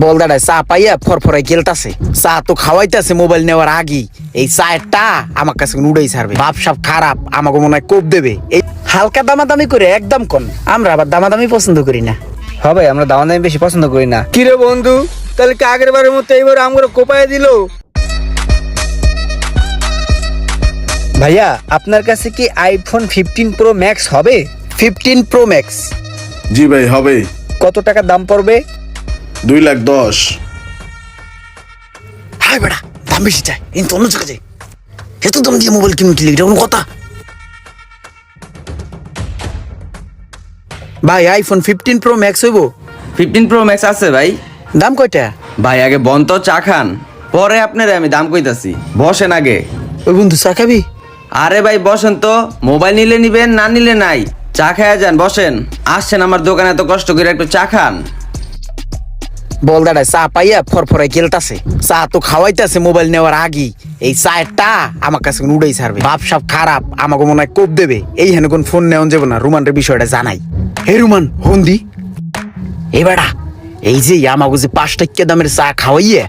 বলদাটায় চা পাইয়া ফরফরাই গেলতাছে। চা তো খাওয়াইতেছে মোবাইল নেওয়ার আগেই। এই চায়েরটা আমার কাছে উড়াই ছাড়বে। বাপ সাপ খারাপ, আমাকে মনে হয় কোপ দেবে। এই হালকা দামাদামি করে একদম কন, আমরা আবার দামাদামি পছন্দ করি না। হবে আমরা দামাদামি বেশি পছন্দ করি না। কিরে বন্ধু, তাহলে কি আগের বারের মতো এইবার আমরা কোপায় দিল? ভাইয়া আপনার কাছে কি আইফোন 15 প্রো ম্যাক্স হবে? 15 প্রো ম্যাক্স? জি ভাই হবে। কত টাকা দাম পড়বে? 2,10,000। হাই বেড়া, দাম বেশি চাই, কিন্তু অন্য জায়গায় যাই। এত দাম দিয়ে মোবাইল কিনে উঠলি, এটা কোনো কথা? ভাই আইফোন 15 প্রো ম্যাক্স হইব? 15 প্রো ম্যাক্স আছে ভাই। দাম কয়টা? ভাই আগে বন্ত চা খান, পরে আপনারে আমি দাম কইতাছি। বসেন আগে। ওই বন্ধু চা খাবি? আরে ভাই বসেন তো, মোবাইল নিলে নিবেন, না নিলে নাই। চা খায়া যান, বসেন। আসছেন আমার দোকানে এত কষ্ট করে, একটু চা খান। বলদাটায় চা পাইয়া ফরফরাই গেলতাছে। চা তো খাওয়াইতেছে মোবাইল নেওয়ার আগেই। এই চায়েরটা আমার কাছে উড়াই ছাড়বে। বাপ সাপ খারাপ, আমাকে মনে হয় কোপ দেবে। এই হেন কোন ফোন নেওয়া যাবে না, রুমানের বিষয়টা জানাই। হে রুমান হন্দি, এই বেড়া, এই যে আমাকে যে 5 টাকা দামের চা খাওয়াইয়ে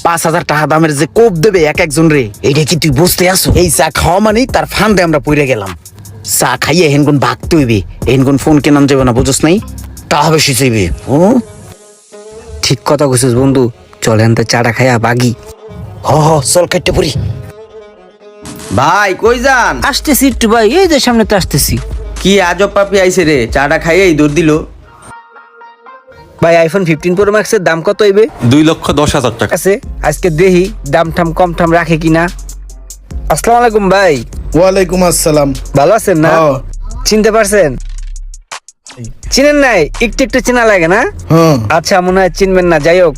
5,000 টাকা দামের যে কোপ দেবে এক একজন রে, এইটা কি তুই বুঝতে আসো? এই চা খাওয়া মানেই তার ফান্দে আমরা পড়ে গেলাম। চা খাইয়ে হেনগুন ভাগতে হইবে, হেনগুন ফোন কেনান যাবে না, বুঝছ নাই? তা হবে শিখাইবে। ও ঠিক কথা কইছিস বন্ধু, চলেন তো চাটা খাইয়া বাগি। হ হ, চল কেটে পড়ি। ভাই কই যান? আসতেছি একটু ভাই, এই যে সামনে তো আসতেছি। কি আজব পাপি আইছে রে, চাটা খাইয়েই দৌড় দিল। ভাই আইফোন 15 প্রো ম্যাক্সের দাম কত হইবে? 2,10,000 টাকা। আছে আজকে দেখি দাম টাম কম টাম রাখে কিনা। আসসালামু আলাইকুম ভাই। ওয়ালাইকুম আসসালাম। ভালো আছেন না? হ্যাঁ। চিনতে পারছেন? চিনেন নাই? একটু একটু চেনা লাগে না? হ্যাঁ আচ্ছা মনে হয় চিনবেন না, যাই হোক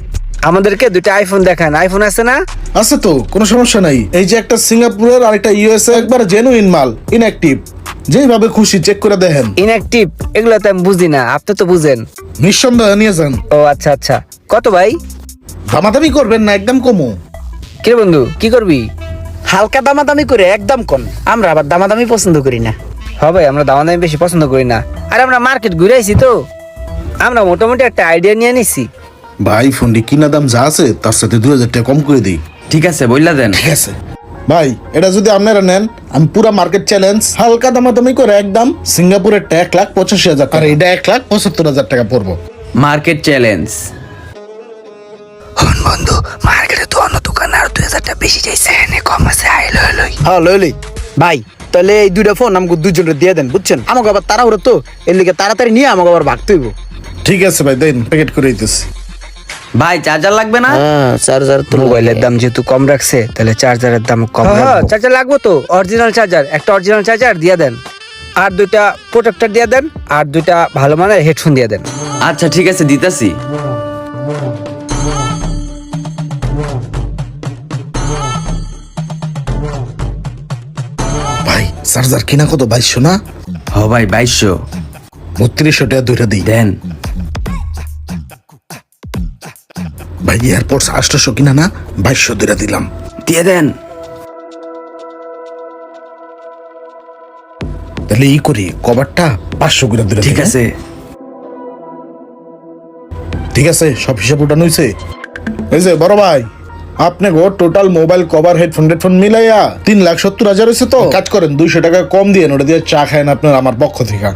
আমাদেরকে দুটো আইফোন দেখান। আইফোন আছে না? আছে তো, কোনো সমস্যা নাই। এই যে একটা সিঙ্গাপুরের আর একটা ইউএসএ, একবার জেনুইন মাল, ইনঅ্যাক্টিভ। যেভাবে খুশি চেক করে দেখেন। ইনঅ্যাক্টিভ এগুলো তো আমি বুঝি না, আপনি তো বুঝেন। নিঃসন্দেহে নিয়ে যান। ও আচ্ছা আচ্ছা, কত ভাই? দামাদামি করবেন না, একদম কমু। কিরে বন্ধু কি করবি? হালকা দামাদামি করে একদম কন, আমরা আবার দামাদামি পছন্দ করি না। হবে আমরা দামাদামি বেশি পছন্দ করি না। আর আমরা মার্কেট ঘুরে আইছি তো, আমরা মোটামুটি একটা আইডিয়া নিয়ে নিছি। ভাই ফোনটি কিনা দাম যা আছে তার সাথে 2,000 টাকা কম করে দিই। ঠিক আছে বললা দেন। ঠিক আছে ভাই, এটা যদি আপনারা নেন, আমি পুরা মার্কেট চ্যালেঞ্জ হালকা দামাদামি করে একদম সিঙ্গাপুরের 1,85,000 আর এটা 1,75,000 টাকা পড়বো। Market challenge. হন বন্ধু, মার্কেটে তো অন্য দোকানে আর 2,000 টাকা বেশি চাইছে, এনে কম আছে, আই লই লই। হ্যাঁ লইলি ভাই, তাহলে এই দুইটা ফোন আমাকে দুজনের দিয়ে দেন, বুঝছেন? আমাকে আবার তাড়াহুড়ো তো, এর লিগে তাড়াতাড়ি নিয়ে আমাকে আবার ভাগতে হইব। ঠিক আছে ভাই, দেন প্যাকেট করে দিতেছি। ভাই চার্জার লাগবে না? হ্যাঁ চার্জার তো মোবাইলের দাম যেহেতু কম রাখছে, তাহলে চার্জারের দাম কম রাখবো। চার্জার লাগবে তো, অরিজিনাল চার্জার, একটা অরিজিনাল চার্জার দিয়ে দেন। আর দুইটা প্রোটেক্টর দিয়ে দেন, আর দুইটা ভালো মানের হেডফোন দিয়ে দেন। আচ্ছা ঠিক আছে দিতাছি। ভাই চার্জার কিনা কত? 2,200 না? হ ভাই 2200। 3200 টাকা দুইটা দিই। দেন। ভাই এয়ারপোর্টস 800 কিনা না? 2,200 দুইটা দিলাম। দিয়ে দেন। তাহলে ই করি, কভারটা 500 করে দিলাম। ঠিক আছে। ঠিক আছে, সব হিসাব উঠানো হয়েছে। এই যে বড় ভাই, আপনি গো টোটাল মোবাইল কভার হেডফোন মিলাইয়া 3,70,000 হয়েছে। তো কাজ করেন, 200 টাকা কম দিয়ে ওটা দিয়ে চা খায়েন আপনার আমার পক্ষ থেকে।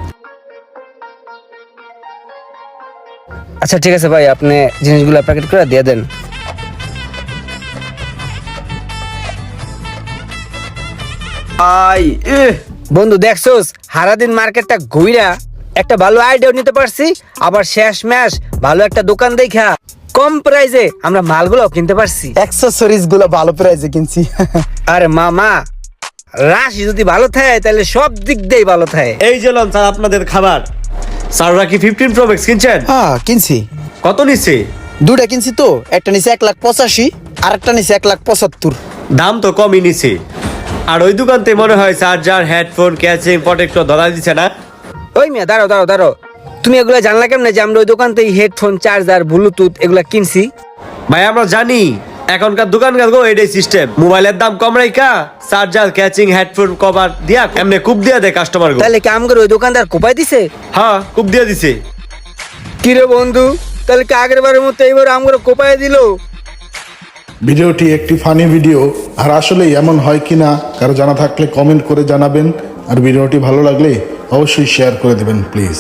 আচ্ছা ঠিক আছে ভাই, আপনি জিনিসগুলো প্যাকেট করে দিয়ে দেন। ভাই বন্ধু দেখছোস, সারাদিন মার্কেটটা ঘুইরা একটা ভালো আইডিয়া নিতে পারছি, আবার শেষ ম্যাশ ভালো একটা দোকান দেখা কম প্রাইসে আমরা মালগুলো কিনতে পারছি। অ্যাক্সেসরিজ গুলো ভালো প্রাইসে কিনছি। আরে মামা, রাশি যদি ভালো থাকে তাহলে সব দিক দিয়েই ভালো থাকে। এই যে লন স্যার আপনাদের খাবার। স্যাররা কি 15 প্রো ম্যাক্স কিনছেন? হ্যাঁ কিনছি, কত নিচ্ছে? দুটা কিনছি তো, একটা নিচে 1,85,000 আর একটা নিচে 1,75,000। দাম তো কমই নিচ্ছে। আর ওই দোকানতে মনে হয় চার্জার, হেডফোন, ক্যাচিং, প্রোটেক্টর ধরা দিচ্ছে না? ওই মিয়া দাঁড়াও দাঁড়াও দাঁড়াও, তুমি এগুলো জানলা কেমনে যে আমরা ওই দোকান থেকে হেডফোন, চার্জার, ব্লুটুথ এগুলা কিনছি? ভাই আমরা জানি এখনকার দোকানকার গো এটাই সিস্টেম, মোবাইলের দাম কম রাইখা চার্জার, ক্যাচিং, হেডফোন কভার দিয়া এমনি কুপ দিয়া দেয় কাস্টমার গো। তাহলে কি আমগর ওই দোকানদার কোপাই দিছে? হ্যাঁ কুপ দিয়া দিছে। কিরে বন্ধু, তাহলে কি আগের বারের মতো এইবার আমরা কোপায় দিল? ভিডিওটি একটি ফানি ভিডিও, আর আসলে এমন হয় কিনা কারো জানা থাকলে কমেন্ট করে জানাবেন, আর ভিডিওটি ভালো লাগলে অবশ্যই শেয়ার করে দেবেন প্লিজ।